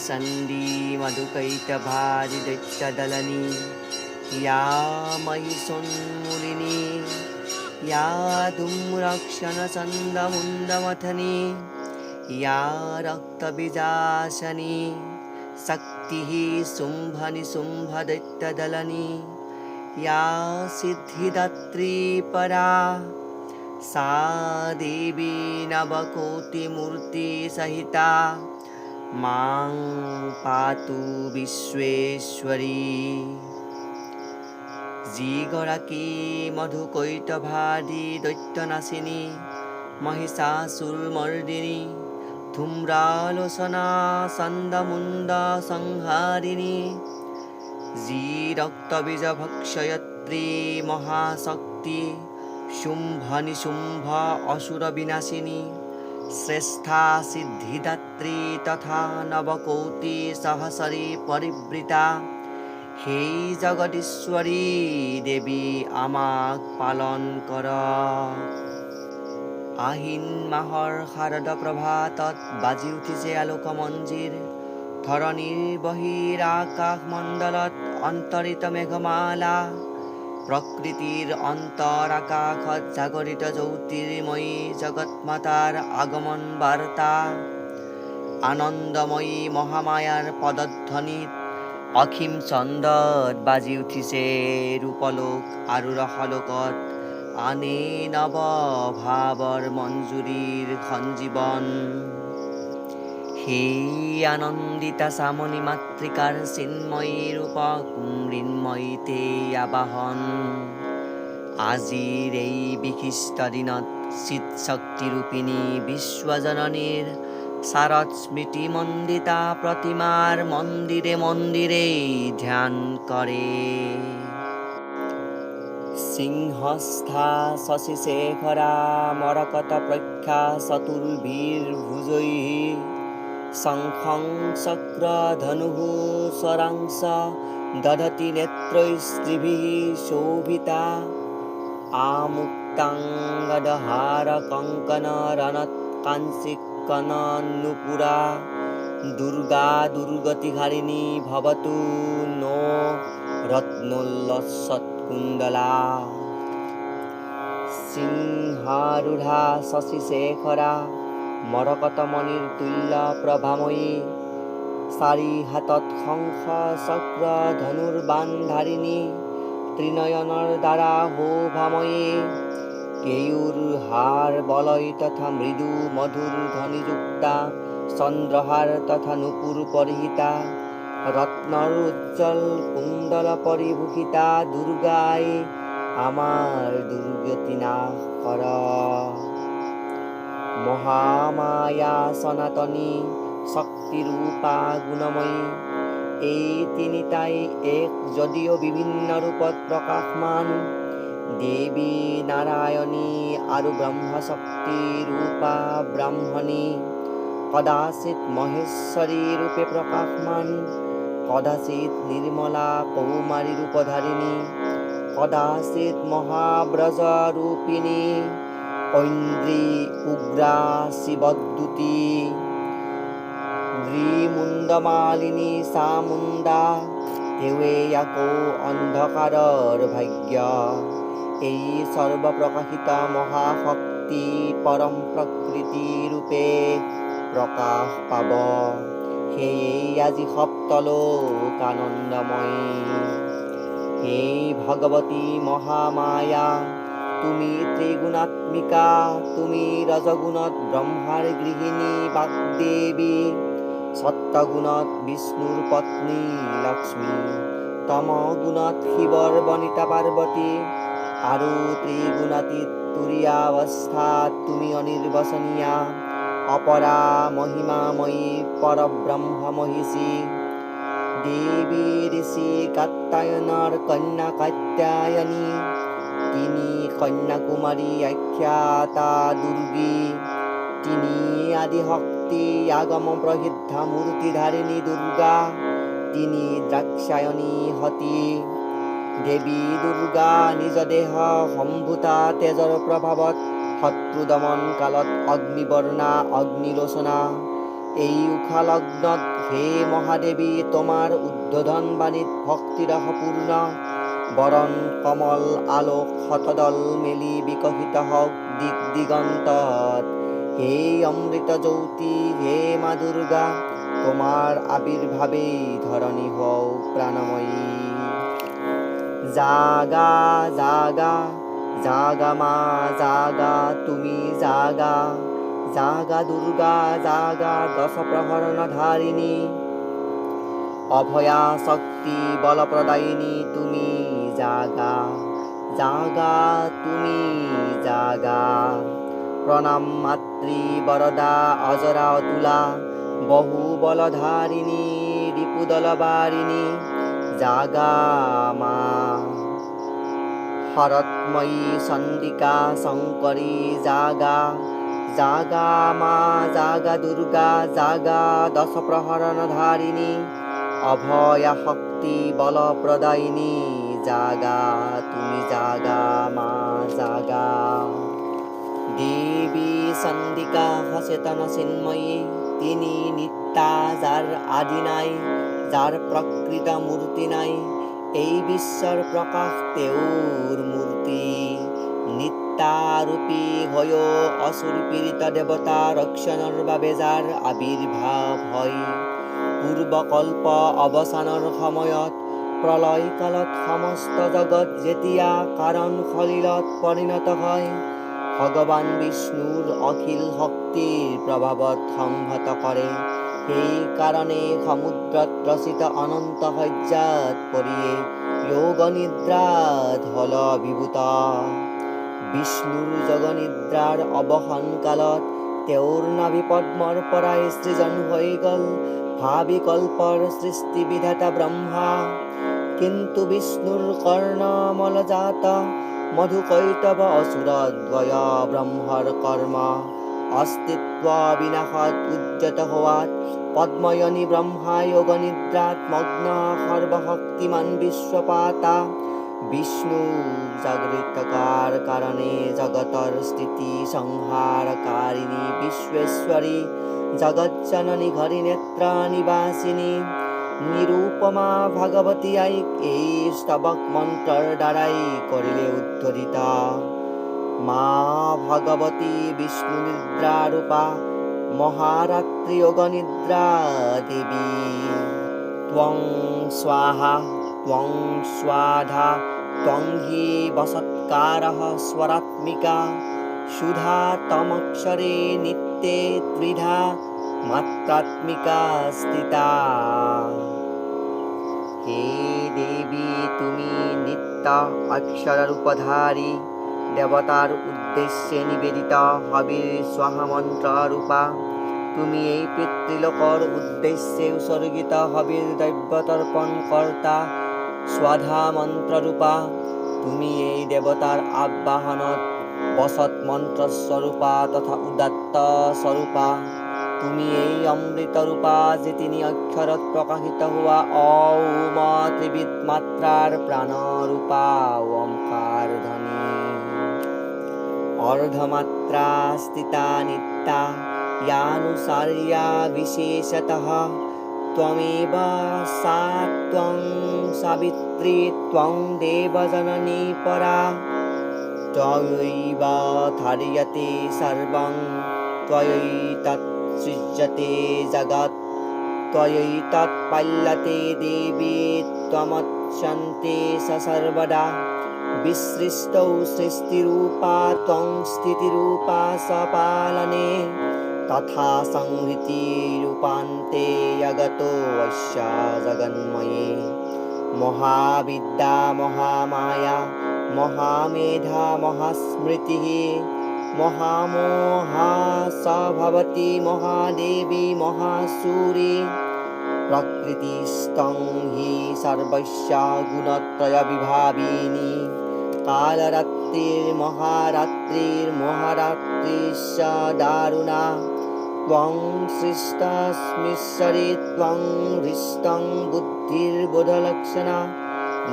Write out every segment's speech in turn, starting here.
सन्दी मधुकैटभाजिदैत्यदलनी या महिषोन्मूलिनी या धूम्रक्षणचन्दमुण्डमथनी या रक्तबीजासनी शक्तिः शुम्भनिशुम्भदैत्यदलनी या सिद्धिदात्री परा सा देवी नवकोटिमूर्तिसहिता मां पातु विश्वेश्वरी। যিগৰাকী মধুকৈটভাদি দৈত্যনাশিনী মহিষাসুৰমৰ্দিনী ধূম্ৰালোচনা চণ্ডমুণ্ড সংহাৰিণী যি ৰক্তবীজ ভক্ষয়ত্ৰী মহাশক্তি শুম্ভ অসুর বিনাশিনী শ্রেষ্ঠা সিদ্ধিদাত্রী তথা নবকোটি সহস্রী পরিবৃতা হে জগদীশ্বরী দেবী আমাক পালন কৰ। আহিন মাহৰ শাৰদ প্ৰভাতত বাজি উঠিছে আলোক মঞ্জিৰ ধৰণীৰ বহিৰ আকাশ মণ্ডলত অন্তৰিত মেঘমালা প্ৰকৃতিৰ অন্তৰ আকাশত জাগৰিত জ্যোতিৰ্ময়ী জগৎমাতাৰ আগমন বাৰ্তা আনন্দময়ী মহামায়াৰ পদধ্বনিত অসীম ছন্দত বাজি উঠিছে ৰূপলোক আৰু ৰসলোকত আনে নৱ ভাৱৰ মঞ্জুৰীৰ সঞ্জীৱন। হে আনন্দিতা চামনি মাতৃকাৰ চিন্ময়ী ৰূপক মৃন্ময়ীতে আবাহন। আজিৰ এই বিশিষ্ট দিনত চিৎশক্তিৰূপিণী বিশ্বজননীৰ শাৰদ স্মৃতি মণ্ডিতা প্ৰতিমাৰ মন্দিৰে মন্দিৰে ধ্যান কৰে। সিংহস্থা শশীশেখৰা মৰকত প্ৰখ্যা চতুৰ্ভীৰ্ভুজৈঃ শঙ্খং চক্ৰ ধনুঃ স্বৰাংশ দধতি নেত্ৰৈস্ত্ৰিভিঃ শোভিতা আমুক্তাঙ্গদহার কঙ্কন রণত কাঞ্চিক কননুপুরা দুর্গা দুর্গতিহারিণী ভবতু নো রত্নোল্লসৎকুণ্ডলা। সিংহারূঢ়া শশীশেখরা মরকতমণির তুল্য প্রভাময়ী চারি হাতত শঙ্খ চক্ৰ ধনুৰ্বাণধাৰিণী ত্ৰিনয়নৰ দ্বাৰা শোভাময়ী কেয়ুৰ হাৰ বলয় তথা মৃদু মধুৰ ধ্বনিযুক্তা চন্দ্ৰহাৰ তথা নুপুৰ পৰিহিতা ৰত্নৰ উজ্জ্বল কুণ্ডল পৰিভূষিতা দুৰ্গাই আমাৰ দুৰ্গতি নাশ কৰ। মহামায়া সনাতনী শক্তিৰূপা গুণময়ী এই তিনিটাই এক যদিও বিভিন্ন ৰূপত প্ৰকাশমান দেৱী নাৰায়ণী আৰু ব্ৰহ্মশক্তি ৰূপা ব্ৰাহ্মণী কদাচিৎ মহেশ্বৰী ৰূপে প্ৰকাশমান কদাচিৎ নিৰ্মলা কৌমাৰী ৰূপধাৰিণী কদাচিৎ মহাব্ৰজ ৰূপিণী ঐন্দ্ৰী উগ্ৰা শিৱদ্যুতি দ্বিমুণ্ডমালিনী চামুণ্ডা তেৱে আকৌ অন্ধকাৰৰ ভাগ্য এই সৰ্বপ্ৰকাশিত মহাশক্তি পৰম প্ৰকৃতি ৰূপে প্ৰকাশ পাব। সেয়ে আজি সপ্তলোক আনন্দময়ী। হে ভগৱতী মহামায়া তুমি ত্ৰিগুণাত্মিকা তুমি ৰজগুণত ব্ৰহ্মাৰ গৃহিণী বাগদেৱী সত্যগুণত বিষ্ণুৰ পত্নী লক্ষ্মী তমগুণত শিৱৰ বনিতা পাৰ্বতী আৰু ত্ৰিগুণাতীত তুৰীয়াৱস্থাত তুমি অনিৰ্বচনীয়া অপৰা মহিমাময়ী পৰব্ৰহ্ম মহিষী দেৱী ঋষি কাত্যায়নৰ কন্যা কাত্যায়নী তিনি কন্যাকুমাৰী আখ্যাতা দুৰ্গী তিনি আদি শক্তি আগম প্ৰসিদ্ধ বৃদ্ধা মূর্তিধারিণী দুর্গা, তিনি দ্রাক্ষায়ণী হতি। দেবী দুর্গা নিজ দেহ সম্ভূতা তেজৰ প্ৰভাৱত শত্ৰু দমন কালত অগ্নিবৰ্ণা অগ্নিলোচনা। এই উষা লগ্নত হে মহাদেৱী, তোমাৰ উদ্বোধন বাণীত ভক্তিৰসপূৰ্ণ। বৰণ কমল আলোক শতদল মেলি বিকশিত হওক দিক দিগন্তত। হে অমৃত জ্যোতি হে মা দুৰ্গা, তোমাৰ আবিৰ্ভাৱেই ধৰণী হওক প্ৰাণময়ী। জাগা জাগা জাগা মা জাগা, তুমি জাগা। জাগা দুর্গা জাগা, দশ প্রহরণ ধারিণী। অভয়া শক্তি বলপ্রদায়িনী, তুমি জাগা। জাগা তুমি জাগা। প্রণাম মাতৃ বরদা অজরা অতুলা, বহু বলধারিণী রিপুদলবারিণী। জাগা মা। হরৎময়ী চণ্ডিকা শঙ্করী জাগা। জাগা মা জাগা দুর্গা জাগা, দশ প্রহরণ ধারিণী। অভয়া শক্তি বলপ্রদায়িনী, জাগা তুমি জাগা মা জাগা। দেবী চণ্ডিকা সচেতন চিন্ময়ী, তিনি নিত্যা, যার আদি নাই, যার প্রকৃত মূর্তি নাই। এই বিশ্বৰ প্ৰকাশ তেওঁৰ মূৰ্তি। নিত্যাৰূপী হৈও অসুৰ পীড়িত দেৱতা ৰক্ষণৰ বাবে যাৰ আবিৰ্ভাৱ হয়। পূৰ্বকল্প অৱসানৰ সময়ত প্ৰলয় কালত সমস্ত জগত যেতিয়া কাৰণ সলিলত পৰিণত হয়, ভগৱান বিষ্ণুৰ অখিল শক্তিৰ প্ৰভাৱত সংহত কৰে। সেই কাৰণে সমুদ্ৰত ৰচিত অনন্ত শয্যাত পৰিয়ে যোগ নিদ্ৰাত হল বিভূত। বিষ্ণুৰ যোগ নিদ্ৰাৰ অৱসান কালত তেওঁৰ নাভি পদ্মৰ পৰাই সৃজন হৈ গল ভাবিকল্পৰ সৃষ্টি বিধাতা ব্ৰহ্মা। কিন্তু বিষ্ণুৰ কৰ্ণমলজাত মধুকৈতৱ অসুৰদ্বয় ব্ৰহ্মৰ কৰ্ম। অস্তিত্ব বিনাশত উদ্যত হোৱাত পদ্ময়নী ব্ৰহ্মা যোগ নিদ্ৰাত মগ্ন। সৰ্বশক্তিমান বিশ্বপাতা বিষ্ণু জাগৃত থকাৰ কাৰণে জগতৰ স্থিতি সংহাৰকাৰিণী বিশ্বেশ্বৰী জগজ্জননী ঘৰি নেত্ৰ নিবাসিনী। নিৰুপমা ভাগৱতী আইক এই স্তবক মন্ত্ৰৰ দ্বাৰাই কৰিলে উদ্ধৰিত। মা ভগৱতী বিষ্ণু নিদ্ৰা ৰূপা, মহাৰাত্ৰি যোগ নিদ্ৰা দেৱী। ত্বং স্বাহা ত্বং স্বাধা ত্বং হি বসৎকাৰঃ স্বরাত্মিকা। সুধা তমক্ষরে নিত্যে ত্রিধা মাত্রাত্মিকা স্থিতা। হে দেবী, তুমি নিত্য অক্ষর রূপধারী, দেবতার উদ্দেশ্যে নিবেদিত হবির স্বাহা মন্ত্র রূপা। তুমি এই পিতৃলোকৰ উদ্দেশ্যে উৎসৰ্গিত হবিৰ দ্ৰব্য তৰ্পণ কৰ্তা স্বাধা মন্ত্ৰ ৰূপা। তুমি এই দেৱতাৰ আবাহনত বচত মন্ত্ৰস্বৰূপা তথা উদাত্ত স্বৰূপা। তুমি এই অমৃত ৰূপা, যে তিনি অক্ষৰত প্ৰকাশিত হোৱা ঔম ত্ৰিবিধ মাত্ৰাৰ প্ৰাণৰূপা ওমকাৰ ধ্বনি। অৰ্ধমাত্ৰা স্থিতা নিত্যা ইয়ানুসাৰ্যা বিশেষতঃ। ত্বমেব সা ত্বং সাবিত্ৰী ত্বং দেবজননী পৰা। ত্বয়ৈব ধাৰ্যতে সৰ্বং ত্বয়ৈতৎ সৃজ্যতে জগৎ। ত্বয়ৈতৎ পাল্যতে দেবী ত্বমচ্যন্তে স সর্বদা। বিসৃষ্টৌ সৃষ্টিরূপা ত্বং স্থিতিরূপা স পালনে। তথা সংহৃতিরূপান্তে জগতো অস্য জগন্ময়ে। মহাবিদ্যা মহামায়া মহামেধা মহাস্মৃতিঃ। মহামোহা স ভবতি মহাদেবী মহাসুরি। প্রকৃতিস্তং হি সর্বস্য গুণত্রয় বিভাবিনী। কালরাত্রির্মহারাত্রির্মহারাত্রিশ্চ দারুণা। त्वं सृष्टस्मीश्वरे त्वं हृष्टं बुद्धिर्बोधलक्षणा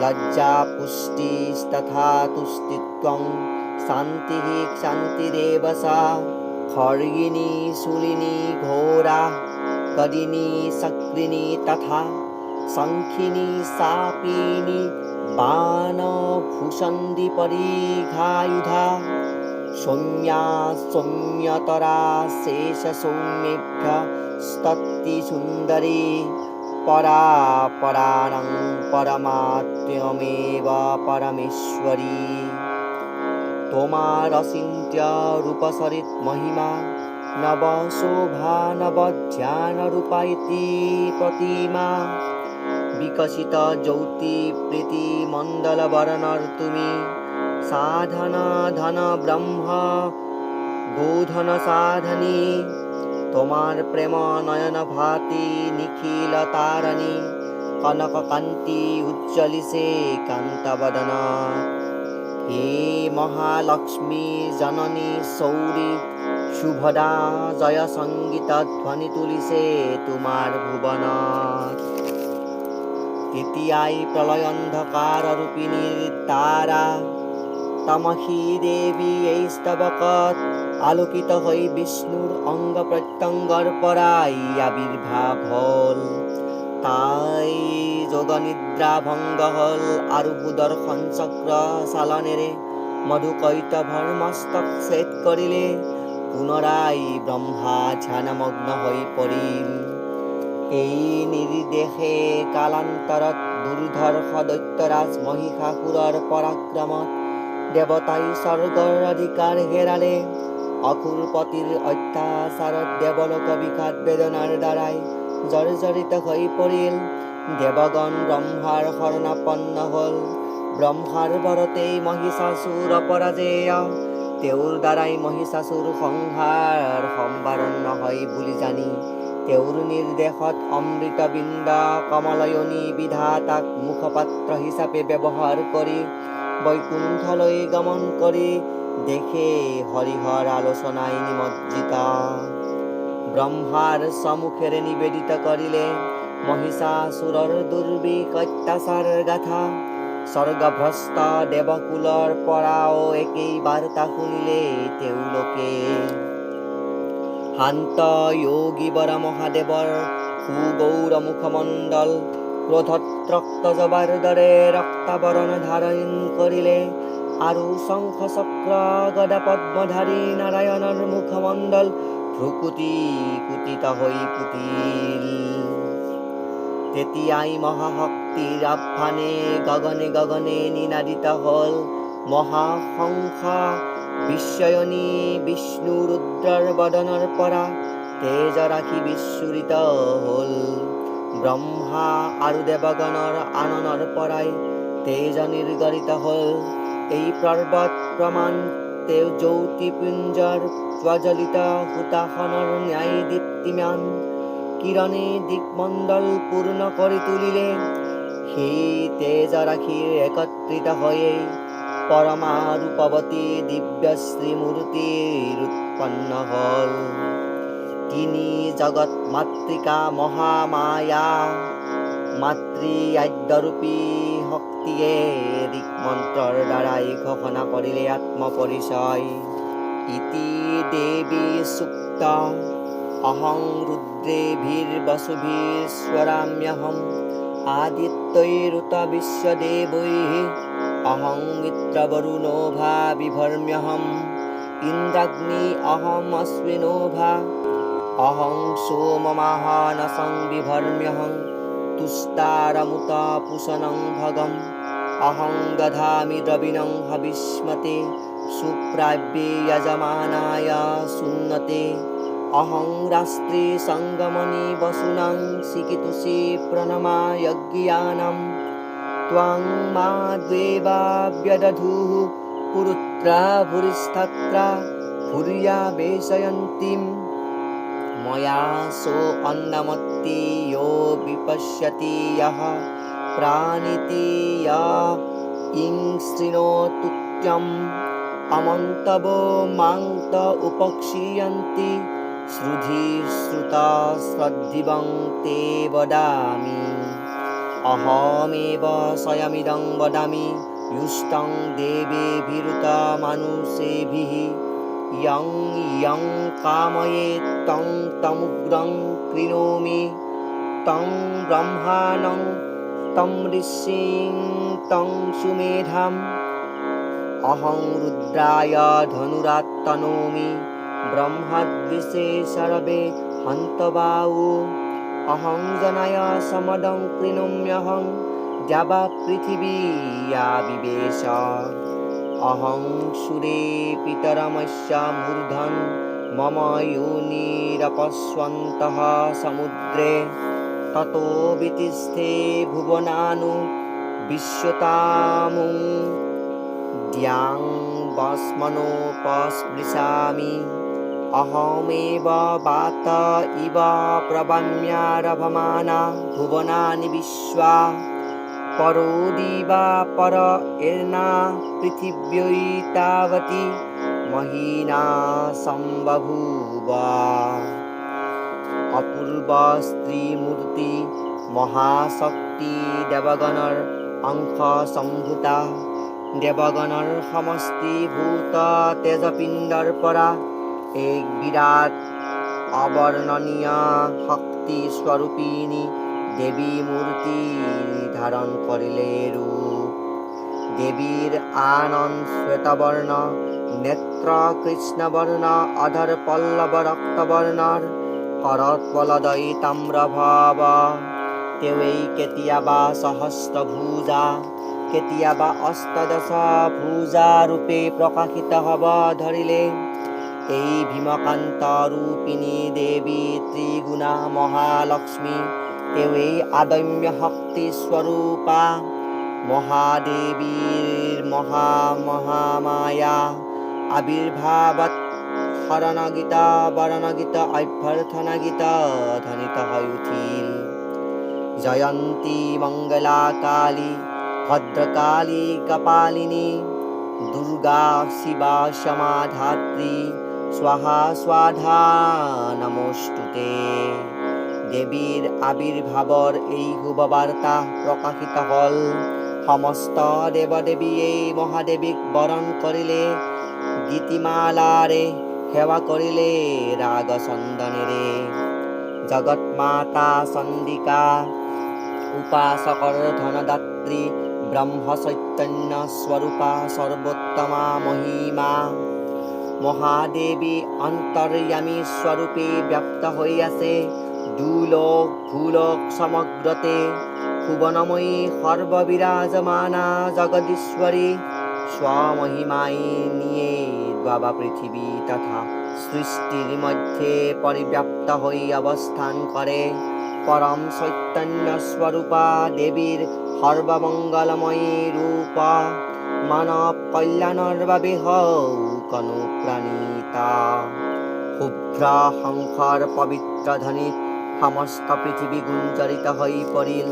लज्जा पुष्टिस्तथा तुष्टित्वं शान्तिः क्षान्तिरेव सा खड्गिनी शूलिनी घोरा कदिनी शक्रिणी तथा शङ्खिनी शापिनी बाणभूषन्दी परिघायुधा सौम्या सौम्यतरा शेषसौम्येभ्यः स्तुति सुन्दरी परा पराणं परमात्म्यमेव परमेश्वरी তোমার অচিন্ত্য রূপসরিত মহিমা নব শোভা নব ধ্যান রূপা ইতি প্রতিমা বিকশিত জ্যোতি প্রীতি মণ্ডল বর্ণর তুমি সাধন ধন ব্রহ্ম গোধন সাধনী তোমার প্রেম নয়ন ভাতি নিখিল তারণী কনক কান্তি উজ্জ্বলিসে কান্তবদন হে মহালক্ষ্মী জননী সৌরী শুভদা জয় সঙ্গীত ধ্বনি তুলিছে তোমার ভুবন তৃতীয়াই প্রলয় অন্ধকার রূপিণীর তারা তমসী দেবী এই স্তবকত আলোকিত হই বিষ্ণুর অঙ্গ প্রত্যঙ্গর পরাই আবির্ভাব হল তাই যোগনিদ্রা ভঙ্গ হল আৰু সুদৰ্শন চক্ৰ চালনেৰে মধুকৈতভৰ মস্তক ছেদ কৰিলে পুনৰাই ব্ৰহ্মা ধ্যানমগ্ন হৈ পৰিল এই নিৰ্দেশে কালান্তৰত দুৰ্ধৰ্ষ দৈত্যৰাজ মহিষাসুৰৰ পৰাক্ৰমত দেৱতাই স্বৰ্গৰ অধিকাৰ হেৰালে অসুৰপতিৰ অত্যাচাৰত দেৱলোক বিষাদ বেদনাৰ দ্বাৰাই জৰ্জৰিত হৈ পৰিল দেৱগণ ব্ৰহ্মাৰ শৰণাপন্ন হল ব্ৰহ্মাৰ বৰতেই মহিষাসুৰ অপৰাজেয় তেওঁৰ দ্বাৰাই মহিষাসুৰ সংহাৰ সম্বাৰণ নহয় বুলি জানি তেওঁৰ নিৰ্দেশত অমৃতবিন্দ কমলয়নী বিধাতাক মুখপাত্ৰ হিচাপে ব্যৱহাৰ কৰি বৈকুণ্ঠলৈ গমন কৰি দেখে হৰিহৰ আলোচনাই নিমজ্জিত ব্ৰহ্মাৰ সমুখেৰে নিবেদিত কৰিলে মহিষাসুৰৰ দুৰ্বিষ অত্যাচাৰ গাথা স্বৰ্গভ্ৰষ্ট দেৱকুলৰ পৰাও একেই বাৰ্তা শুনিলে তেওঁলোকে শান্ত যোগী বৰ মহাদেৱৰ সুগৌৰ মুখমণ্ডল ক্ৰোধত ৰক্ত জবাৰ দৰে ৰক্তাবৰণ ধাৰণ কৰিলে আৰু শংখ চক্ৰ গদা পদ্মধাৰী নাৰায়ণৰ মুখমণ্ডল ভ্ৰুকুটি কুটিত হৈ পুতিল তেতিয়াই মহাশক্তিৰ আহ্বানে গগনে গগনে নিনাদিত হল মহাশংখ বিশ্বয়নী বিষ্ণু ৰুদ্ৰৰ বদনৰ পৰা তেজ ৰাখি বিস্ফোৰিত হল ব্ৰহ্মা আৰু দেৱগণৰ আননৰ পৰাই তেজ নিৰ্গৰিত হল এই পৰ্বত প্ৰমাণ তেওঁ জ্যোতিপুঞ্জৰ প্ৰজ্বলিত হুতাসনৰ ন্যায় দীপ্তিমান কিৰণে দিকমণ্ডল পূৰ্ণ কৰি তুলিলে সেই তেজ ৰাশিৰ একত্ৰিত হৈয়ে পৰমা ৰূপৱতী দিব্যশ্ৰী মূৰ্তিৰ উৎপন্ন হল তিনি জগত মাতৃকা মহামায়া মাতৃ আদ্যৰূপী শক্তিয়ে দিকমন্ত্ৰৰ দ্বাৰাই ঘোষণা কৰিলে আত্মপৰিচয় ইতি দেৱী সুক্ত অহং ৰুদ্ৰেভিৰ্বসুভিস্বৰাম্যহম আদিত্যৈৰুত বিশ্বদেবৈঃ অহং মিত্ৰবৰুণোভা বিভৰ্ম্যহম ইন্দ্ৰাগ্নি অহম অশ্বিনোভা অহং সোমমাহানসং বিভৰ্ম্যহং তুষ্টারমুত পুষণং ভগম অহং দধামি দ্রবিণং হবিষ্মতে সুপ্রাব্যে যজমানায় সুন্নতে অহং রাষ্ট্রে সঙ্গমনি বসুনাং শিকিতুষে প্রণমা যজ্ঞানাম ত্বং মা দেবা ব্যদধুঃ পুরুত্রা ভুরিস্থত্রা ভুরিয়া বেশয়ন্তীম ময়া সো অন্নমত্তি यो विपश्यति यः प्राणिति य ইং শৃণোতুক্ত্যম অমন্তবো মাং ত উপক্ষীয়ন্তি শ্রুধিশ্রুতা শ্রদ্ধিবং তে বদামি অহমেব স্বয়মিদং বদামি युष्टं देवेभिरुत मनुषेभिः यं यं कामयेत् तं तमुग्रं कृणोमि तं ब्रह्माणं तं ऋषिं तं सुमेधाम् अहं रुद्राय धनुरात्तनोमि ब्रह्मद्विषे सर्वे हन्तबाहु अहं जनाय समदं कृणोम्यहं द्यावा पृथिवीया विवेश अहं सुरे पितरमस्य मूर्धन् मम योनिरपस्वन्तः समुद्रे ततो वितिष्ठे भुवनानु विश्वतामुं द्यां भस्मनोपस्पृशामि अहमेव वात इव प्रभम्यारभमाना भुवनानि विश्वा परो दिवा पर एर्ना पृथिव्यैतावती महीना सम्बभूव अपूर्व स्त्रीमूर्ति महाशक्ति देवगणर अंश सम्भूता देवगणर समष्टिभूत तेजपिंडर परा एक विराट अवर्णनीय शक्ति स्वरूपिणी देवी मूर्ति धारण करिले रूप देवीर आनंद श्वेतवर्ण नेत्र कृष्णवर्ण अधर पल्लव रक्तवर्णर करत पलदयी ताम्रभाव तेवै केतियाबा सहस्रभुजा केतियाबा अष्टदश भुजा रूपे प्रकाशित हब धरिले এই ভীমকান্ত রূপিণী দেবী ত্রিগুণা মহালক্ষ্মী তেই আদম্য শক্তি স্বরূপা মহাদেবীর মহামায়া আবির্ভাবত শরণগীত বরণগীত অভ্যর্থনা গীত ধ্বনিত হয়ে উঠিল জয়ন্তী মঙ্গলা কালী ভদ্রকালী কপালিনী দুর্গা শিবা সমাধাত্রী स्वाहा स्वाधा नमोस्तुते देवीर आविर्भावर এই শুভবার্তা প্রকাশিত হল সমস্ত দেবদেবী এই মহাদেবীক বরণ করিলে গীতিমালারে সেৱা করিলে রাগ চন্দনেৰে জগৎ মাতা চন্দিকা উপাসকর ধনদাত্রী ব্রহ্ম চৈতন্য স্বরূপা সর্বোত্তমা মহিমা মহাদেবী অন্তর্যামী স্বরূপে ব্যপ্ত হয়ে আছে দুলোক ভূলোক সমগ্রতে ভুবনময়ী সর্ববিরাজমানা জগদীশ্বরী স্বমহিমায় নিয়ে বাবা পৃথিবী তথা সৃষ্টির মধ্যে পরিব্যাপ্ত হয়ে অবস্থান করে পরম চৈতন্য স্বরূপা দেবীর সর্বমঙ্গলময়ী রূপ মানব কল্যাণৰ বাবে হওক অনুপ্ৰাণিতা শুভ্ৰ শংখৰ পবিত্ৰ ধ্বনিত সমস্ত পৃথিৱী গুঞ্জৰিত হৈ পৰিল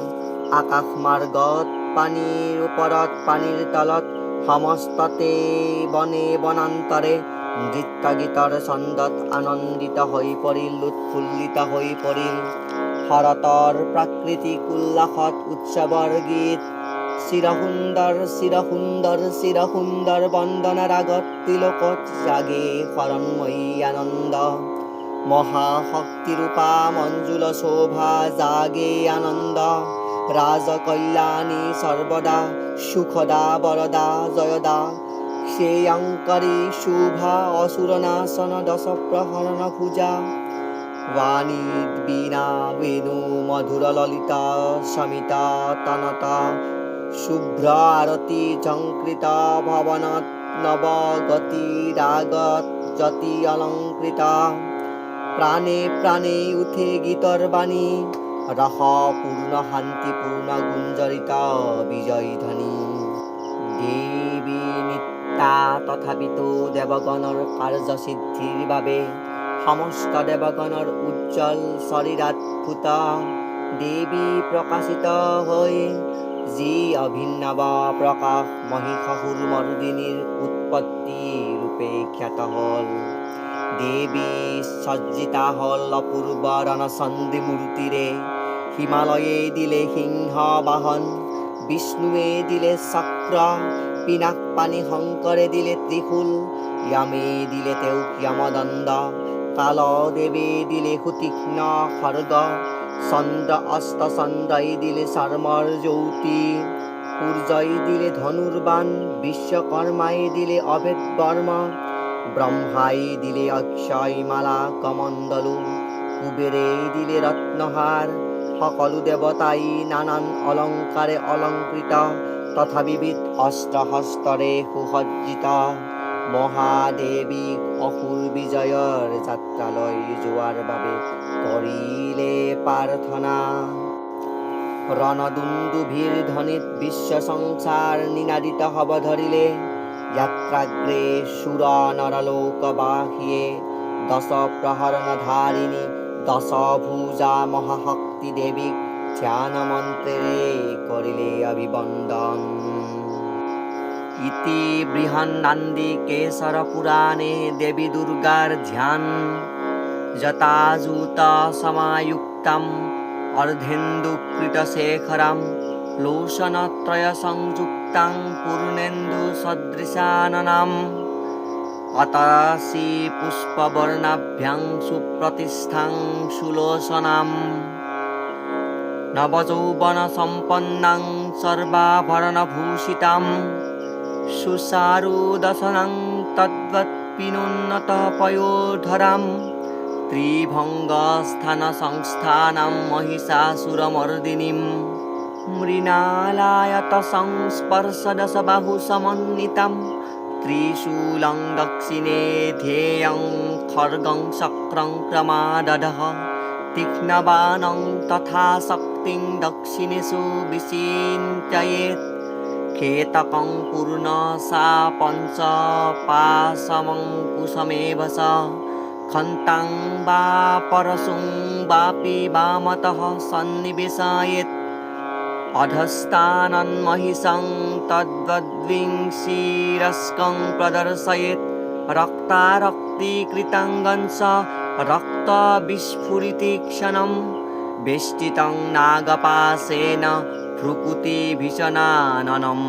আকাশ মাৰ্গত পানীৰ ওপৰত পানীৰ তলত সমস্ততে বনে বনান্তৰে নৃত্য গীতৰ ছন্দত আনন্দিত হৈ পৰিল উৎফুল্লিত হৈ পৰিল শৰতৰ প্ৰাকৃতিক উল্লাসত উৎসৱৰ গীত চিৰসুন্দৰ চিৰসুন্দৰ চিৰসুন্দৰ বন্দনাৰ আগত তিলকত জাগে শৰণময়ী আনন্দ মহাশক্তিৰূপা মঞ্জুল শোভা জাগে আনন্দ ৰাজকল্যাণী সৰ্বদা সুখদা বৰদা জয়দা শ্ৰেয়ংকৰী শুভা অসুৰনাশন দশ প্ৰহৰণ পূজা वाणी वीणा वेणु मधुर ललिता समिता तनता शुभ्र आरती झंकृता भवनात् नवगति रागत जति अलंकृता प्राणे प्राणे उठे गीतर बाणी रस पूर्ण शांतिपूर्ण गुंजरिता विजयी ध्वनि देवी नित्या तथापितो देवगणर कार्यसिद्धिर বাবে সমস্ত দেবগণৰ উজ্জ্বল শৰীৰাৎভূত দেৱী প্ৰকাশিত হৈ যি অভিনৱ প্ৰকাশ মহিষাসুৰ মৰ্দিনীৰ উৎপত্তি ৰূপে খ্যাত হল দেবী সজ্জিতা হল অপূর্ব রণসন্ধি মূর্তিরে। হিমালয়ে দিলে সিংহ বাহন, বিষ্ণুয়ে দিলে চক্র, পিনাক পানি শঙ্করে দিলে ত্রিশূল, ইয়ামে দিলে তেওঁক যমদণ্ড, কাল দেৱে দিলে সুতীক্ষ্ণ খড়গ, চন্দ্র অস্ত চন্দ্রই দিলে চর্মর জ্যোতি, সূর্যই দিলে ধনুর্বাণ, বিশ্বকর্মাই দিলে অভেদ বর্ম, ব্রহ্মাই দিলে অক্ষয় মালা কমণ্ডলু, কুবেরে দিলে রত্নহার, সকলো দেবতাই নানান অলঙ্কারে অলঙ্কৃত, তথা বিবিধ অস্ত্রহস্তরে সুসজ্জিত। মহাদেৱী অসুৰ বিজয়ৰ যাত্ৰালৈ যোৱাৰ বাবে কৰিলে প্ৰাৰ্থনা। ৰণদুন্দুভিৰ ধ্বনিত বিশ্ব সংসাৰ নিনাদিত হব ধৰিলে। যাত্ৰাগ্ৰে সুৰ নৰলোকবাসীয়ে, দশ প্ৰহৰণ ধাৰিণী দশভুজা মহাশক্তি দেৱীক ধ্যান মন্ত্ৰেৰে কৰিলে অভিবন্দন। ইতি বৃহন্নান্দিকেশৰ পুৰাণে দেৱী দুৰ্গাৰ ধ্যান। জটাজূট সমায়ুক্তম অৰ্ধেন্দুকৃতশেখৰম, লোচনত্ৰয় সংযুক্তং পূৰ্ণেন্দু সদৃশাননম, অতসী পুষ্পবর্ণাভ্যাং সুপ্রতিষ্ঠাং সুলোচনাম, নবযৌবন সম্পন্নাং সর্বাভরণভূষিতাম, সুচারুদশনাং তদ্বৎপিনোন্নত পয়োধরাম, ত্রিভঙ্গস্থান সংস্থানাম মহিষাসুরমর্দিনীম, মৃণালায়ত সংস্পর্শদশবাহু সমন্বিতাম, ত্রিশূলং দক্ষিণে ध्येयं खड्गं चक्रं क्रमादधः, तीक्ष्णबाणं तथा शक्तिं दक्षिणेषु विचिन्तयेत्, खेतकं पूर्णसा पञ्चपाशमङ्कुशमेव च, खन्तां वा परशुं वापि वामतः सन्निवेशयेत्, अधस्तानन्महिषं तद्वद्विंशिरस्कं प्रदर्शयेत्, रक्तारक्तीकृताङ्गं च रक्तविस्फुरितीक्षणं, वेष्टितं नागपाशेन भ्रुकुटिभीषणाननं,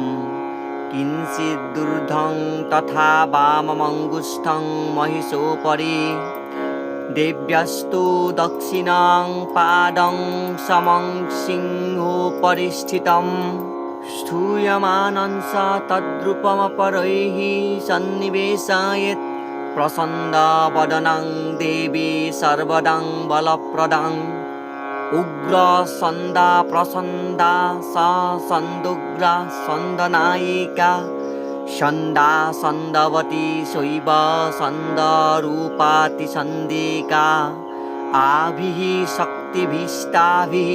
किञ्चिदूर्ध्वं तथा वाममङ्गुष्ठं महिषोपरि, देव्यस्तु दक्षिणं पादं समं सिंहोपरि स्थितं, स्तूयमानं स तद्रूपमपरैः सन्निवेशयेत्, प्रसन्नवदनं देवी सर्वदां बलप्रदां, उग्रसन्दा प्रसन्दा सन्दुग्रा सन्दनायिका, सन्दा सन्दवती शैव सन्दरूपातिसन्दिका, आभिः शक्तिभिष्टाभिः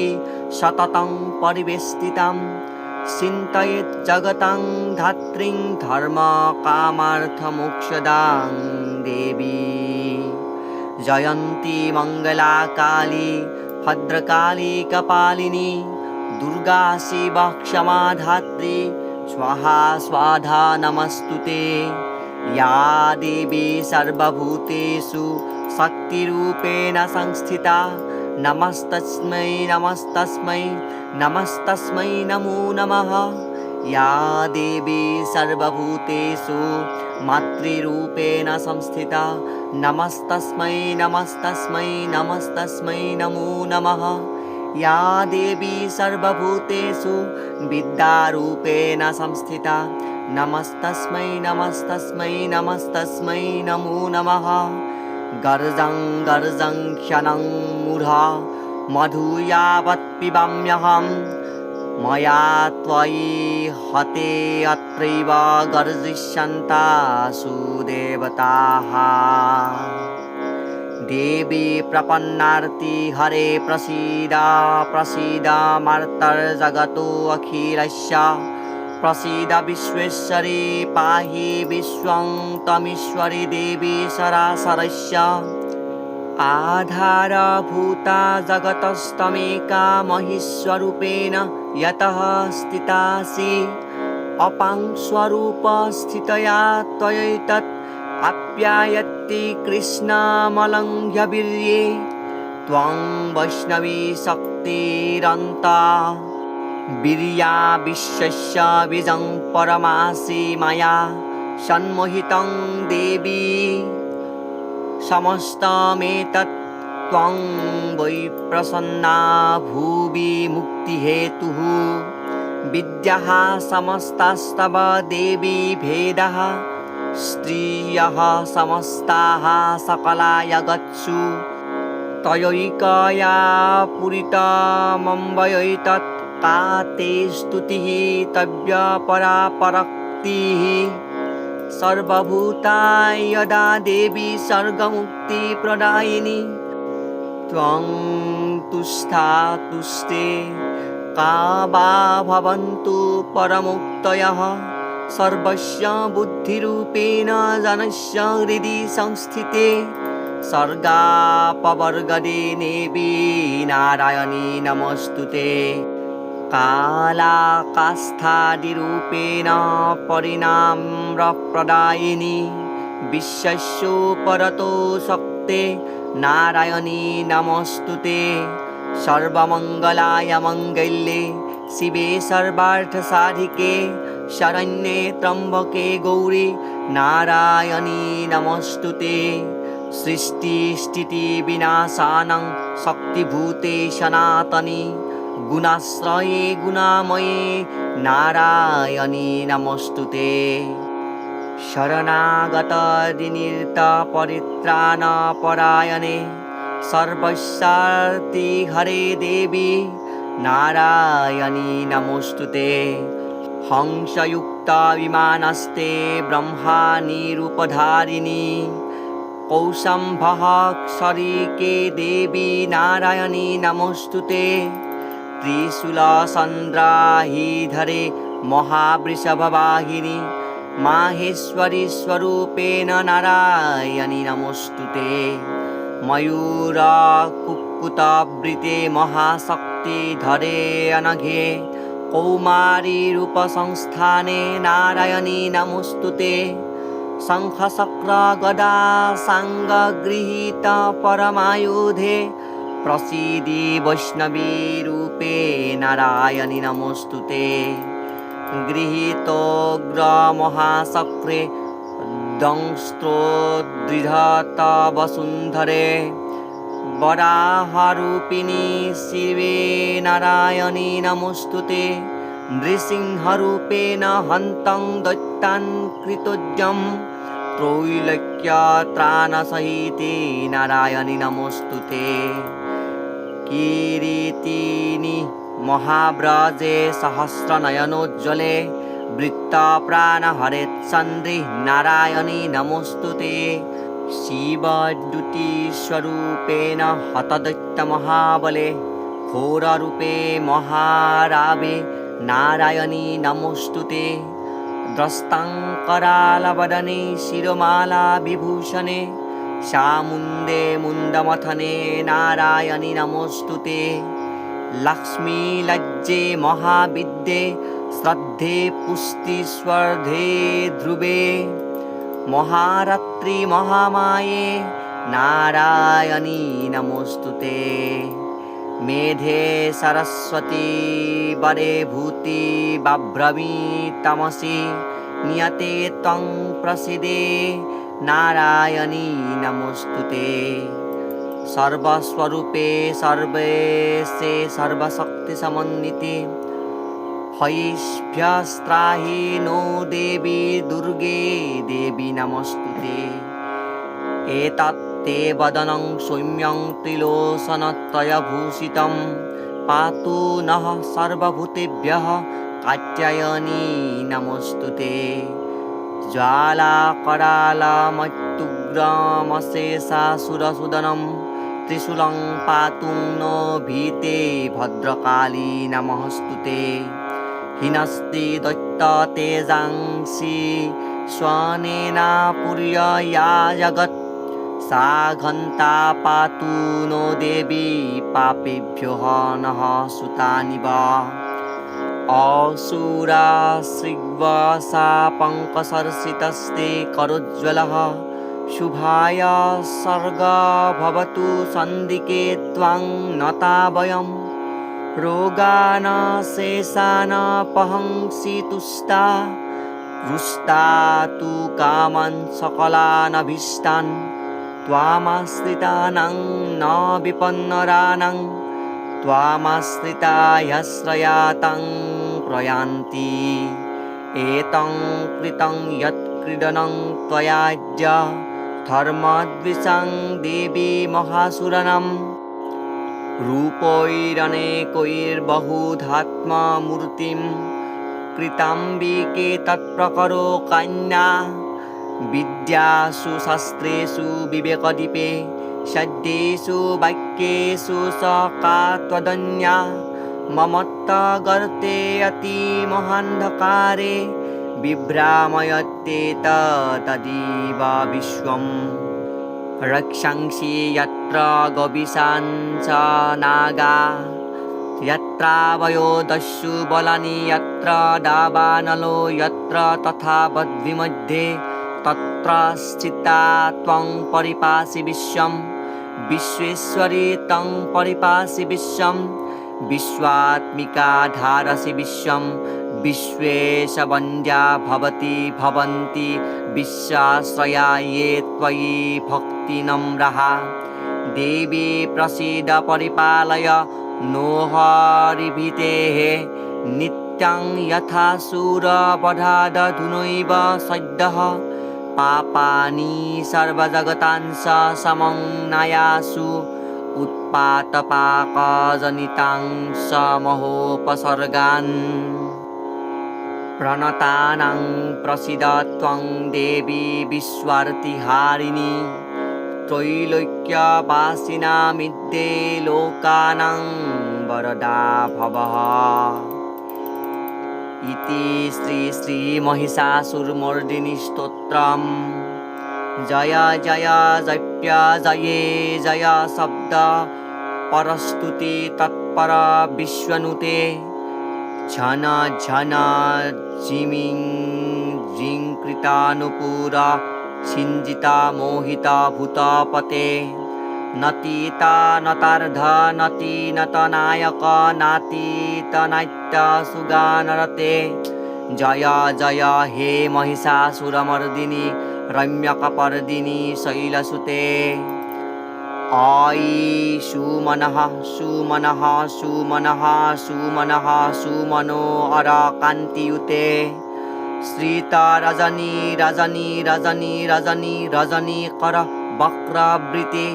सततं परिवेष्टितां, चिन्तयेत् जगतं धात्रीं धर्मकामार्थमोक्षदां देवी। जयन्ती मङ्गला काली भद्रकाली कपालिनी, दुर्गा शिवा क्षमा धात्री, स्वाहा स्वाधा नमस्तुते। या देवी सर्वभूतेषु शक्तिरूपेण संस्थिता, नमस्तस्मै नमस्तस्मै नमस्तस्मै नमो नमः। या देवी सर्वभूतेषु मातृरूपेण संस्थिता, नमस्तस्मै नमस्तस्मै नमस्तस्मै नमो नमः। या देवी सर्वभूतेषु विद्यारूपेण संस्थिता, नमस्तस्मै नमस्तस्मै नमस्तस्मै नमो नमः। गर्जं गर्जं क्षणं मूढा मधु यावत् पिबाम्यहं, मया त्वयि हते अत्रैव गर्जिष्यन्तासु देवताः। देवी प्रपन्नार्ति हरे प्रसीद प्रसीद मार्तर्जगतो अखिलस्य, प्रसीद विश्वेश्वरी पाहि विश्वं तमीश्वरी देवी सरासरस्य। आधारभूता जगतस्तमेका महीश्वरूपेण यतः स्थितासि, अपां स्वरूपस्थितया त्वयैतत् आप्यायति कृष्णमलङ्घ्य वीर्ये त्वं वैष्णवी शक्तिरन्ता वीर्या विश्वस्य बीजं परमासि मया सन्मोहितं देवी समस्तमेतत् त्वं वै प्रसन्ना भुवि मुक्तिहेतुः विद्याः समस्तास्तव देवी भेदः स्त्रियः समस्ताः सकला जगत्सु तयैकया पूरितमम्बयैतत् का ते स्तुतिः तव्या परा पराक्तिः सर्वभूता यदा देवी सर्गमुक्तिप्रदायिनी त्वं तुष्टा तुष्टे का वा भवन्तु परमुक्तयः सर्वस्य बुद्धिरूपेण जनस्य हृदि संस्थिते सर्गापवर्गदे देवी नारायणी नमोऽस्तुते कालाकाष्ठादिरूपेण परिणामप्रदायिनी विश्वस्य परतो शक्ते नारायणी नमोऽस्तुते सर्वमङ्गलाय मङ्गल्ये शिवे सर्वार्थसाधिके शरण्ये त्र्यम्बके गौरी नारायणी नमोऽस्तुते सृष्टिस्थितिविनाशानं शक्तिभूते सनातनी गुणाश्रये गुणामये नारायणी नमोऽस्तुते शरणागतविनिर्तपरित्राणपरायणे सर्वस्यार्ति हरे देवी नारायणी नमोऽस्तुते हंसयुक्ता विमानस्ते ब्रह्मानिरूपधारिणी कौशम्भः क्षरिके देवी नारायणी नमोऽस्तुते त्रिशूलसन्द्राहिधरे महावृषभवाहिनी माहेश्वरी स्वरूपेण नारायणी नमोऽस्तुते मयूरकुक्कुटवृते महाशक्तिधरे अनघे कौमारी रूपसंस्थाने नारायणी नमोऽस्तुते शङ्खचक्र गदा साङ्गगृहीत परमायुधे प्रसीदि वैष्णवी रूपे नारायणी नमोऽस्तुते गृहीतोग्रमहाचक्रे दंष्ट्रोद्धृत वसुन्धरे वराहरूपिणी शिवे नारायणी नमोऽस्तुते नृसिंहरूपेण हन्तं दैत्यान् कृतोद्यं त्रैलोक्यत्राणसहिते नारायणी नमोऽस्तुते किरीटिनी महाव्रजे सहस्रनयनोज्ज्वले वृत्तप्राणहरे चन्द्रे नारायणी नमोऽस्तुते शिवद्युतिस्वरूपेण हतदैत्यमहाबले घोररूपे महारावे नारायणी नमोऽस्तुते द्रष्टाङ्करालवदने शिरोमाला विभूषणे शामुन्दे मुन्दमथने नारायणी नमोऽस्तुते लक्ष्मीलज्जे महाविद्ये श्रद्धे पुष्टिस्वर्धे ध्रुवे महारात्रि महामाये नारायणी नमोऽस्तुते मेधे सरस्वती वरे भूति बाभ्रवी तमसि नियते त्वं प्रसीदे नारायणी नमोऽस्तुते सर्वस्वरूपे सर्वेशे सर्वशक्तिसमन्विते हैष्भ्यस्त्राहि नो देवी दुर्गे देवी नमोऽस्तुते एतत् ते वदनं सौम्यं त्रिलोचनत्रयभूषितं पातु नः सर्वभूतेभ्यः कात्यायनी नमोऽस्तुते ज्वालाकरालमत्युग्रमशेषासुरसुदनं त्रिशूलं पातुं नो भीते भद्रकाली नमोऽस्तुते हिनस्ति दैत्यतेजांसि स्वनेन पुर्यया जगत् सा घण्टा पातु नो देवी पापेभ्यो नः सुतानि वा असुरा शृग्वसा पङ्कसर्षितस्ते करोज्ज्वलः शुभाय सर्ग भवतु सन्दिके त्वां नता वयं रोगान शेषान पहंसि तुष्टा रुष्टा तु कामन् सकलानभीष्टान् त्वामाश्रितानां न विपन्नराणां त्वामाश्रिता ह्यश्रयातां प्रयान्ति एतं कृतं यत् क्रीडनं त्वयाद्य धर्मद्विषां देवी महासुराणां रूपैरनेकैर्बहुधात्ममूर्तिं कृताम्बिके तत्प्रकरो कन्या विद्यासु शास्त्रेषु विवेकदीपे सद्येषु वाक्येषु स का त्वदन्या ममत्तगर्ते अतिमहान्धकारे बिभ्रामयते तदिव विश्वम् रक्षांसि यत्र गविषाञ्च नागा यत्रावयो दस्यु बलानि यत्र दावानलो यत्र तथा बद्विमध्ये तत्र स्थिता त्वं परिपासि विश्वं विश्वेश्वरी तं परिपासि विश्वं विश्वात्मिका धारसि विश्वं विश्वेशवन्द्या भवति भवन्ति विश्वाश्रया ये त्वयि भक्तिनम्राः देवी प्रसीद परिपालय नो हरिभीतेः नित्यं यथा शूरवधादधुनैव सद्यः पापानि सर्वजगतांश समं नायासु उत्पातपाकजनितां समहोपसर्गान् प्रणतानां प्रसीद त्वं देवी विश्वार्तिहारिणी त्रैलोक्यवासिनामिद्ये लोकानां वरदा भवः इति श्री महिषासुरमर्दिनी स्तोत्रम् जय जय जप्य जये जय शब्द परस्तुति तत्पर विश्वनुते झन झन जिमिं जिं कृतानुपुर सिञ्जिता मोहिता भूतपते नतीता नतार्ध नती नतनायक नातीत नाट्य सुगानरते जय जय हे महिषासुरमर्दिनी रम्यकपर्दिनी शैलसुते आई सुमनः सुमनः सुमनः सुमनः सुमनो अरकान्तियुते श्रीता रजनी रजनी रजनी रजनी रजनी कर वक्रवृते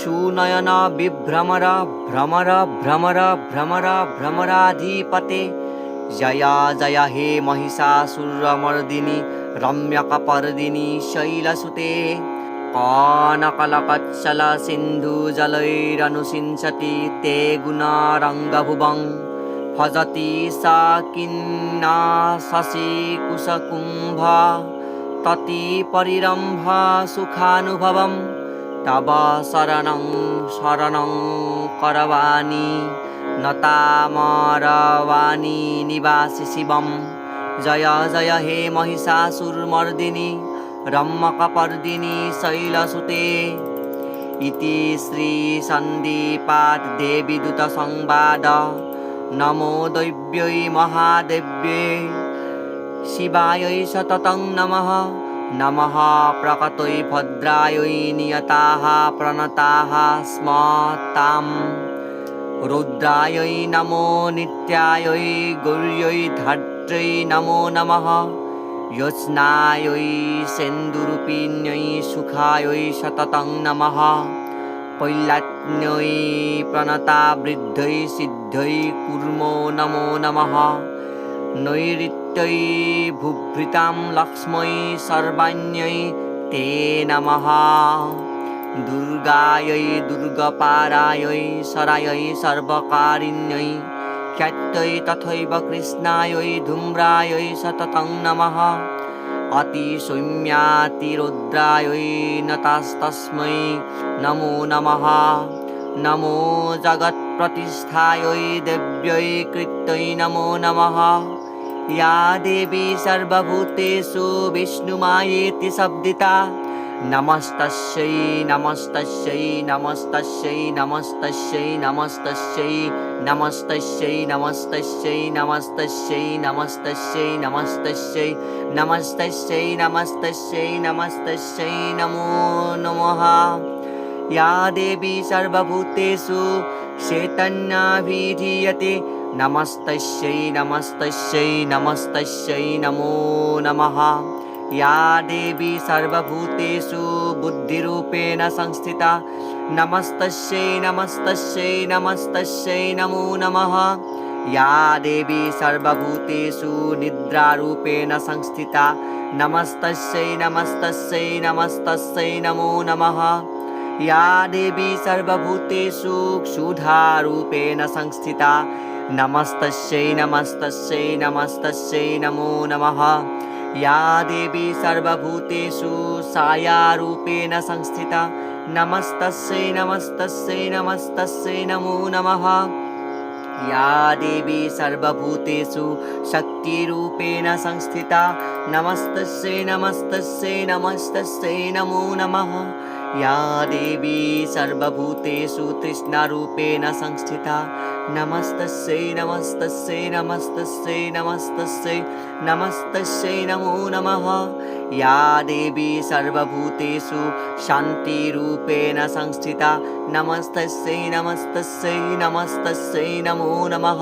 सुनयन विभ्रमर भ्रमर भ्रमर भ्रमर भ्रमराधिपते जय जय हे महिषासुरमर्दिनी रम्यकपर्दिनी शैलसुते कनकलकच्चल सिन्धुजलैरनुसिञ्चति ते गुणरङ्गभुवं भजति सा किन्न शशिकुशकुम्भ ततिपरिरम्भ सुखानुभवं तव शरणं शरणं करवाणि नतामरवाणि निवासि शिवं जय जय हे महिषासुरमर्दिनी रम्यकपर्दिनी शैलसुते इति श्री सन्दीपात् देवीदूतसंवाद नमो दैव्यै महादेव्यै शिवायै सततं नमः नमः प्रकटै भद्रायै नियताः प्रणताः स्म ताम् रुद्रायै नमो नित्यायै गौर्यै धात्र्यै नमो नमः योत्स्नायै सेन्दुरूपिण्यै सुखायै सततं नमः पैलाज्ञै प्रणता वृद्ध्यै सिद्ध्यै कुर्मो नमो नमः नैऋत्यै भूभृतां लक्ष्मै सर्वाण्यै ते नमः दुर्गायै दुर्गपारायै शरायै सर्वकारिण्यै ख्यात्यै तथैव कृष्णायै धूम्रायै सततं नमः अतिसौम्यातिरुद्रायै नतास्तस्मै नमो नमः नमो जगत्प्रतिष्ठायै देव्यै कृत्यै नमो नमः या देवी सर्वभूतेषु विष्णुमायेति शब्दिता नमस्तस्यै नमस्तस्यै नमस्तस्यै नमस्तस्यै नमस्तस्यै नमस्तस्यै नमस्तस्यै नमस्तस्यै नमस्तस्यै नमस्तस्यै नमस्तस्यै नमस्तस्यै नमस्तस्यै नमो नमः या देवी सर्वभूतेषु चैतन्याभिधीयते नमस्तस्यै नमस्तस्यै नमस्तस्यै नमो नमः या देवी सर्वभूतेषु बुद्धिरूपेण संस्थिता नमस्तस्यै नमस्तस्यै नमस्तस्यै नमो नमः या देवी सर्वभूतेषु निद्रारूपेण संस्थिता नमस्तस्यै नमस्तस्यै नमस्तस्यै नमो नमः या देवी सर्वभूतेषु क्षुधारूपेण संस्थिता नमस्तस्यै नमस्तस्यै नमस्तस्यै नमो नमः या देवी सर्वभूतेषु सायारूपेण संस्थिता नमस्तस्यै नमस्तस्यै नमस्तस्यै नमो नमः या देवी सर्वभूतेषु शक्तिरूपेण संस्थिता नमस्तस्यै नमस्तस्यै नमस्तस्यै नमो नमः या देवी सर्वभूतेषु तृष्णारूपेण संस्थिता नमस्तस्यै नमस्तस्यै नमस्तस्यै नमस्तस्यै नमस्तस्यै नमो नमः या देवी सर्वभूतेषु शान्तिरूपेण संस्थिता नमस्तस्यै नमस्तस्यै नमस्तस्यै नमो नमः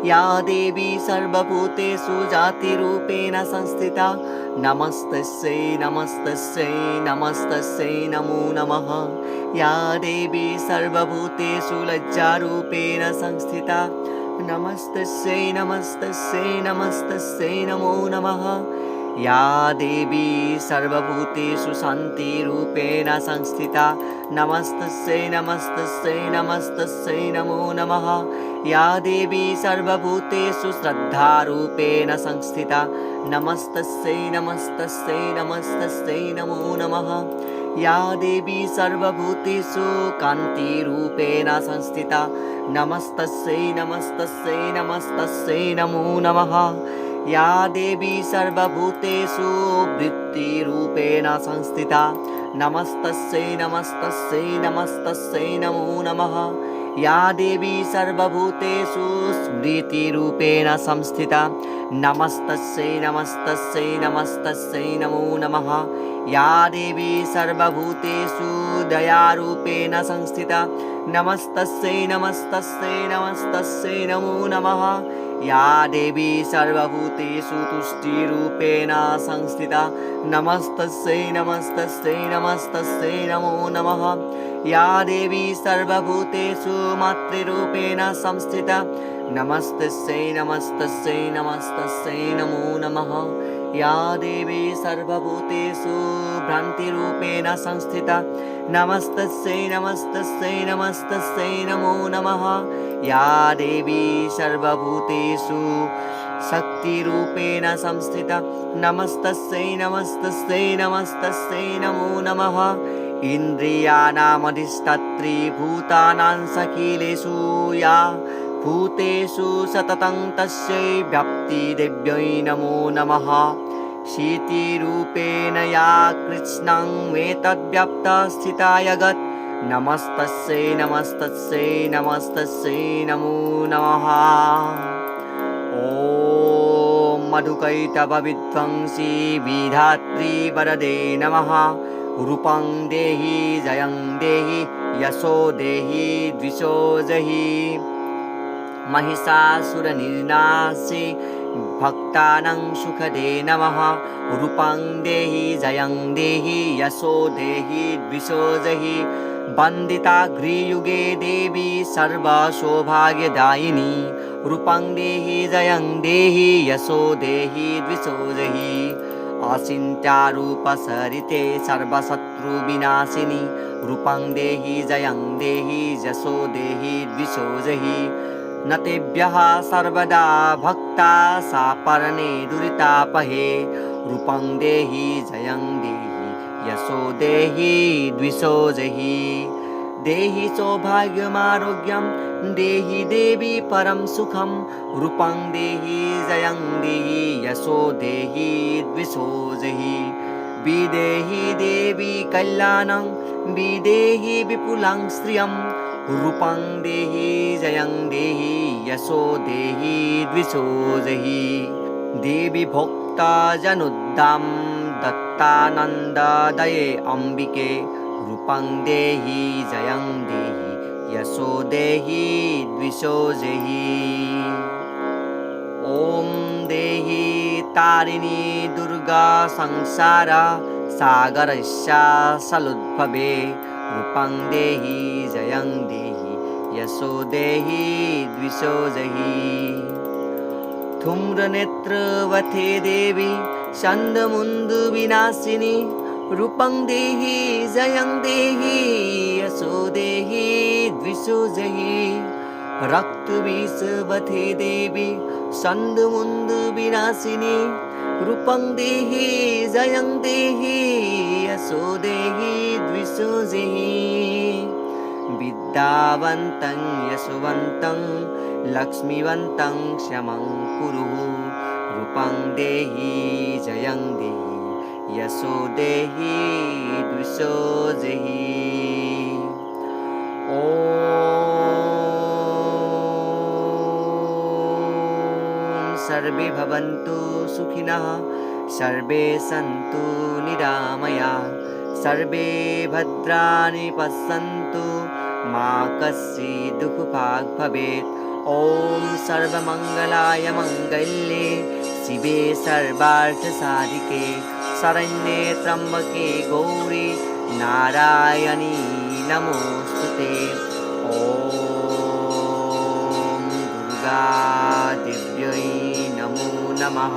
या देवी सर्वभूतेषु जातिरूपेण संस्थिता नमस्तस्यै नमस्तस्यै नमस्तस्यै नमो नमः या देवी सर्वभूतेषु लज्जारूपेण संस्थिता नमस्तस्यै नमस्तस्यै नमस्तस्यै नमो नमः या देवी सर्वभूतेषु शान्तिरूपेण संस्थिता नमस्तस्यै नमस्तस्यै नमस्तस्यै नमो नमः या देवी सर्वभूतेषु श्रद्धारूपेण संस्थिता नमस्तस्यै नमस्तस्यै नमस्तस्यै नमो नमः या देवी सर्वभूतेषु कान्तिरूपेण संस्थिता नमस्तस्यै नमस्तस्यै नमस्तस्यै नमो नमः या देवी सर्वभूतेषु वृत्तिरूपेण संस्थिता नमस्तस्यै नमस्तस्यै नमस्तस्यै नमो नमः या देवी सर्वभूतेषु स्मृतिरूपेण संस्थिता नमस्तस्यै नमस्तस्यै नमस्तस्यै नमो नमः या देवी सर्वभूतेषु दयारूपेण संस्थिता नमस्तस्यै नमस्तस्यै नमस्तस्यै नमो नमः या देवी सर्वभूतेषु तुष्टिरूपेण संस्थिता नमस्तस्यै नमस्तस्यै नमस्तस्यै नमो नमः या देवी सर्वभूतेषु मातृरूपेण संस्थिता नमस्तस्यै नमस्तस्यै नमस्तस्यै नमो नमः या देवी सर्वभूतेषु भ्रान्तिरूपेण संस्थिता नमस्तस्यै नमस्तस्यै नमस्तस्यै नमो नमः या देवी सर्वभूतेषु शक्तिरूपेण संस्थिता नमस्तस्यै नमस्तस्यै नमस्तस्यै नमो नमः इन्द्रियाणामधिष्ठात्री भूतानां सखिलेषु या भूतेषु सततं तस्यै व्याप्तिदेव्यै नमो नमः शीतिरूपेण या कृष्णं एतद्व्याप्तस्थिता जगत् नमस्तस्यै नमस्तस्यै नमस्तस्यै नमो नमः ॐ मधुकैटभविध्वंसी विधात्री वरदे नमः रूपं देहि जयं देहि यशो देहि द्विषो जहि महिषासुरनिर्नाशे भक्तानां सुखदे नमः रूपं देहि जयं देहि यशो देहि द्विषो जहि वन्दिता गृयुगे देवी सर्वसौभाग्यदायिनी रूपं देहि जयं देहि यशो देहि द्विषो जहि अचिन्त्यारूपसरिते सर्वशत्रुविनाशिनी रूपं देहि जयं देहि यशो देहि द्विषो जहि न तेभ्यः सर्वदा भक्ता सापरणे दुरितापहे रूपं देहि जयं देहि यशो देहि द्विषो जहि देहि सौभाग्यमारोग्यं देहि देवी परं सुखं रूपं देहि जयं देहि यशो देहि द्विषो जहि विदेहि देवी कल्याणं विदेहि विपुलं श्रियं रूपं देहि जयं देहि यशो देहि द्विषो जहि देवी भोक्ता जनुद्दां दत्तानन्ददये अम्बिके रूपं देहि जयं देहि यशो देहि द्विषो जहि ॐ देहि तारिणी दुर्गा संसार सागरस्य सलुद्भवे रूपं देहि जयं देहि यशो देहि द्विषो जहि धूम्रनेत्रवते देवी छन्दमुन्दुविनाशिनी रूपं देहि जयं देहि यशो देहि द्विषो जहि रक्तविषवते देवी छन्दमुन्दुविनाशिनी रूपं देहि जयं देहि यशो देहि द्विषो जहि विद्यावन्तं यशोवन्तं लक्ष्मीवन्तं क्षमं कुरु रूपं देहि जयं देहि यशो देहि द्विषो जहि ॐ सर्वे भवन्तु सुखिनः सर्वे सन्तु निरामयाः सर्वे भद्राणि पश्यन्तु मा कश्चित् दुःखभाग् भवेत् ॐ सर्वमङ्गलाय मङ्गल्ये शिवे सर्वार्थसाधिके शरण्ये त्र्यम्बके गौरी नारायणी नमोऽस्तुते ॐ दुर्गादेव्यै नमो नमः।